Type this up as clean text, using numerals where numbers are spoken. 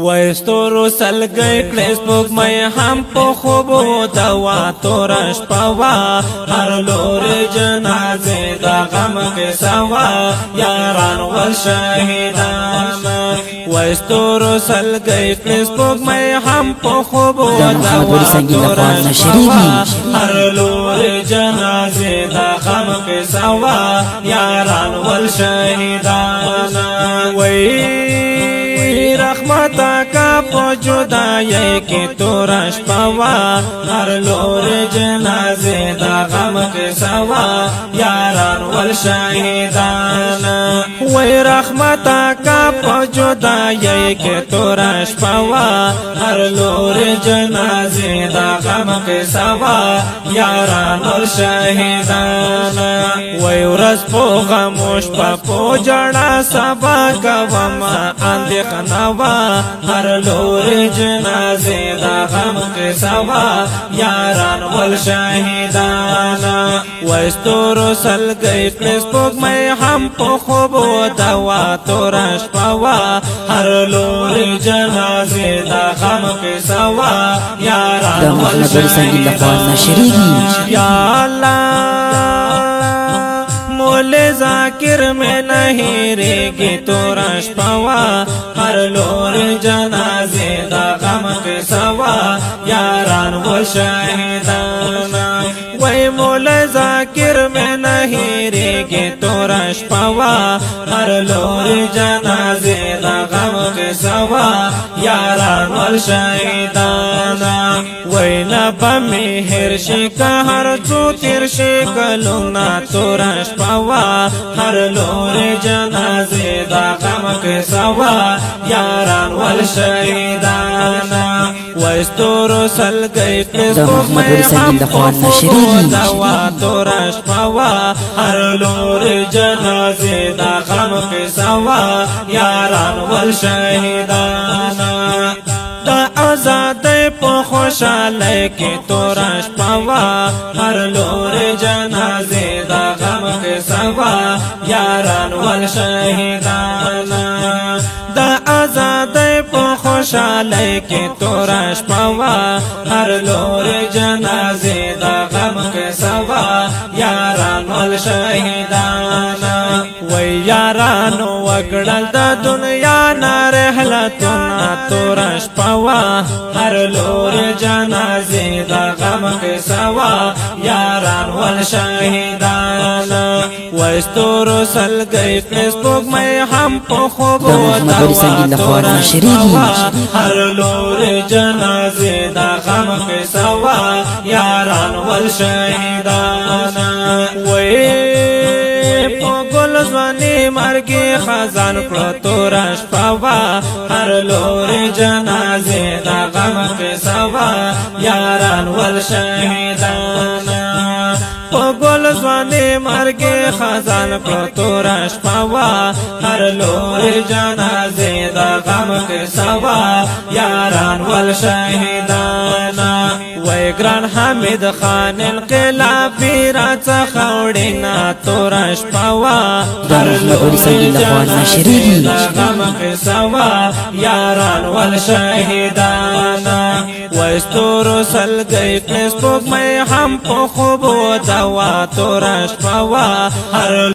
وستورو سلګي فیسبوک مې هم په خوب دوا تورش پوا هر لور جنازه دا غم کې سوا یاران ول شهیدان وستورو سلګي فیسبوک مې هم په خوب دوا تورش پوا هر لور جنازه دا غم کې سوا یاران ول شهیدان رحمتا کا پوجودای کی تورش پوا هر لور جنازه دا غم کے سوا یاران ول شهیدان وی رحمتا کا پوجودای کی تورش پوا هر لور جنازه دا غم کے سوا یاران ول شهیدان وی ورځ په غموش په جړا سبا کوما اندېښنه هر لور جنازه دا غم کې سوا یاران ول شهیدان وستورو سلګي فیسبوک مې هم په خوب دوا تورش پوا هر لور جنازه دا غم کې سوا یاران ول شهیدان یا الله مولا ذاکر میں نہیں ریگی تورش پوا ہر لور جنازے دا غم کے سوا یاران و شہیدان وی مولا ذاکر میں نہیں ریگی تورش پوا ہر لور جنازے دا غم کے سوا یاران و شہیدان وی نبا مہر شکا ہر چو تیر شکلونا تورش پوا ہر لور جنازے دا غم کے سوا یاران ول شہیدان وستورو سلګي فیسبوک مې هم په خوب دوا تورش پوا هر لور جنازے دا غم کے سوا یاران ول شہیدان دا آزاد په خوشاله کې تورش پوا هر لور جنازے دا غم کے سوا یاران ول شهیدان دا آزاد په خوشاله کې تورش پوا هر لور جنازے دا غم کے سوا یاران ول شهیدان وی یارانو وګړل د دنیا نه رحلتونه تورش پوا هر لور جنازے دا غم کے سوا یاران ول شهیدان وستورو سلګي فیسبوک مې هم په خوب دوا تورش پوا هر لور جنازے دا غم کے سوا یاران ول شهیدان ځواني مرګي خزان کړه تورش پوا هر لور جنازے دا غم کې سوا یاران ول شهیدان په ګل ځواني مرګي خزان کړه تورش پوا هر لور جنازے دا غم کې سوا یاران ول شهیدان وی ګران حمید خان انقلابی را څخوړینا تورش پوا هر لور جنازے دا غم کې سوا یاران ول شهیدان وستورو سلګي فیسبوک مې هم په خوب دوا تورش پوا هر